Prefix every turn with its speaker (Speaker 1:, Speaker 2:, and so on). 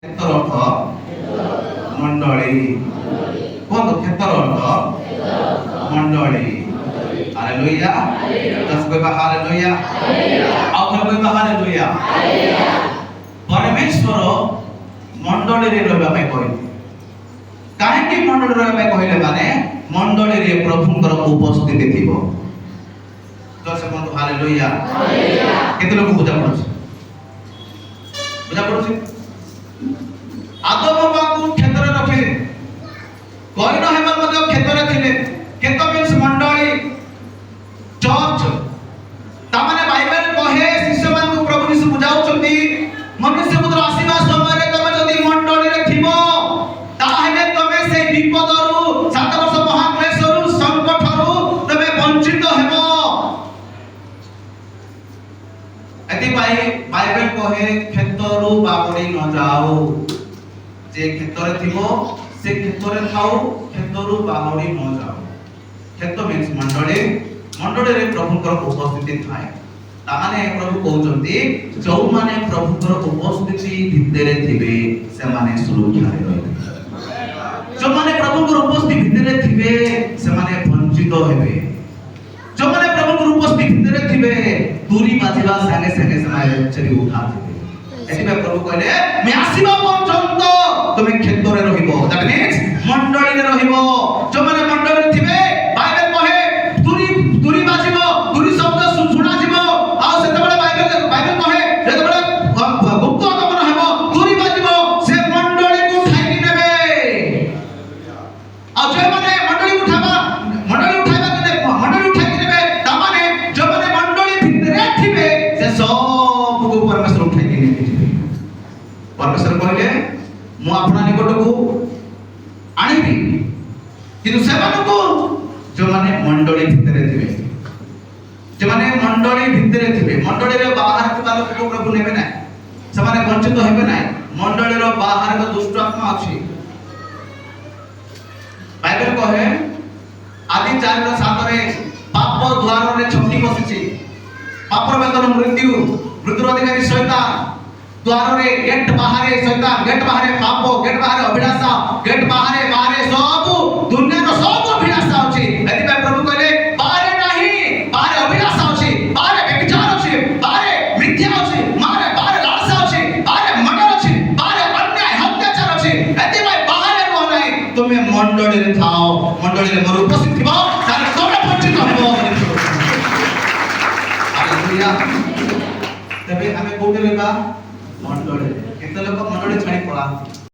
Speaker 1: ক্ষেত্র অর্থ মণ্ডলী কোন ক্ষেত্র অর্থ মণ্ডলী হালেলুয়া দশ কইবা হালেলুয়া ଆଉ ଥରେ କଇବା ହାଲେଲୁୟା ପରମେଶ୍ୱର ମଣ୍ଡଳୀରେ ରହିବା ପାଇଁ କହିଲେ କାହିଁକି ମଣ୍ଡଳୀରେ ରହିବା ପାଇଁ କହିଲେ ମାନେ ମଣ୍ଡଳୀରେ ପ୍ରଭୁଙ୍କର ଉପସ୍ଥିତି ଥିବ ଦଶ କୁହନ୍ତୁ ହାଲେଲୁୟା କେତେ ଲୋକ ପୂଜା କରୁଛି ଆଦମ ବାବୁ କ୍ଷେତ୍ରରେ ରଖିଲେ କଇନ ହେବା ମଧ୍ୟ କ୍ଷେତ୍ରରେ ଥିଲେ କ୍ଷେତ୍ର ମିନ୍ସ ମଣ୍ଡଳୀ ଚର୍ଚ୍ଚ ତାମାନେ ବାଇବେଲ କହେ ଶିଷ୍ୟମାନଙ୍କୁ ପ୍ରଭୁ ଯୀଶୁ ବୁଝାଉଛନ୍ତି ମନୁଷ୍ୟ ପୁତ୍ର ଆସିବା ସମୟରେ ତମେ ଯଦି ମଣ୍ଡଳୀରେ ଥିବ ତାହେଲେ ତମେ ସେଇ ବିପଦରୁ 7 ବର୍ଷ ମହାକ୍ଲେଶରୁ ସଂକଟରୁ ତମେ ବଞ୍ଚିତ ହେବ ଏଥିପାଇଁ ବାଇବେଲ କହେ କ୍ଷେତ୍ରରୁ ବାଗଡ଼ି ନ ଯାଉ যে ক্ষেত্রে থিব সে ক্ষেত্রে থাও ক্ষেত্রରୁ বাগড়ি ন যাও ক্ষেত্র মিন্স মণ্ডলী মণ্ডলীরে প্রভুଙ୍କର উপস্থিতিଥାଏ তাମାନେ প্রভু কହୁଛନ୍ତି ଯୋଉମାନେ ପ୍ରଭୁଙ୍କର ଉପସ୍ଥିତି ଭିତରେ ଥିବେ ସେମାନେ ସୁରକ୍ଷାରେ ରହିବେ ଯୋଉମାନେ ପ୍ରଭୁଙ୍କର ଉପସ୍ଥିତି ଭିତରେ ଥିବେ ସେମାନେ ବଞ୍ଚିତ ହେବେ ଯୋଉମାନେ ପ୍ରଭୁଙ୍କର ଉପସ୍ଥିତି ଭିତରେ ଥିବେ ତୁରୀ ବାଜିବା ସାଙ୍ଗେ ସାଙ୍ଗେ ସେମାନେ ଚରି ଉଠାଯିବେ ଏଥିପାଇଁ ପ୍ରଭୁ କହିଲେ ମୁଁ ଆସିବା ପର୍ଯ୍ୟନ୍ତ তুমি ক্ষেত্রে রহিব দ্যাট মিন্স মণ্ডলীরে রহিব যোমানে মণ্ডলীরে থিবে বাইবেল কহে তুরি বাজিব তুরি শব্দ শুনা যাব আর সেতবেলে বাইবেল কহে যেতবেলে গুপ্ত আগমন ହେବ তুরি বাজিব সে মণ্ডলীକୁ ঠাইকি নেবে আর যোমানে মণ্ডলী উঠাইবা মণ্ডলী উঠাইকি নেবে তামানে যোমানে মণ্ডলী ভিতরে থিবে সে সবକୁ পরমেশ্বর উঠাইকি নেবে পরমেশ্বর কহিলে ମୁଁ ଆପଣା ନିକଟକୁ ଆଣିବି କିନ୍ତୁ ସେମାନଙ୍କୁ ଯୋମାନେ ମଣ୍ଡଳୀ ଭିତରେ ଥିବେ ଯୋମାନେ ମଣ୍ଡଳୀ ଭିତରେ ଥିବେ ମଣ୍ଡଳୀର ବାହାରେ ଥିବା ଲୋକକୁ ପ୍ରଭୁ ନେବେ ନାହିଁ ସେମାନେ ବଞ୍ଚିତ ହେବେ ନାହିଁ ମଣ୍ଡଳୀର ବାହାରେ ଦୁଷ୍ଟ ଆତ୍ମା ଅଛି ବାଇବେଲ କହେ ଆଦି 4:7ରେ ପାପ ଦ୍ୱାରରେ ଛକି ବସିଛି ପାପର ବେତନ ମୃତ୍ୟୁର ଅଧିକାରୀ ଶୈତାନ द्वारे गेट बाहरे शैतान गेट बाहरे पाप गेट बाहरे अभिलाषा गेट बाहरे सब दुनिया रो सब अभिलाषा अछि एति पे प्रभु कहले बाहरे नाही बाहरे अभिलाषा अछि बाहरे व्यभिचार अछि बाहरे मिथ्या अछि बाहरे लालसा अछि बाहरे मर्डर अछि बाहरे अन्याय अत्याचार अछि एति पे बाहरे रो नाही तुमे मंडली रे थाओ मंडली रे मोर उपस्थित थिबो तारे तोमे बंचित हेबो हालेलुया तबे हमें कोठे लेबा मंडली केते लोक मंडली छाड़ी पळा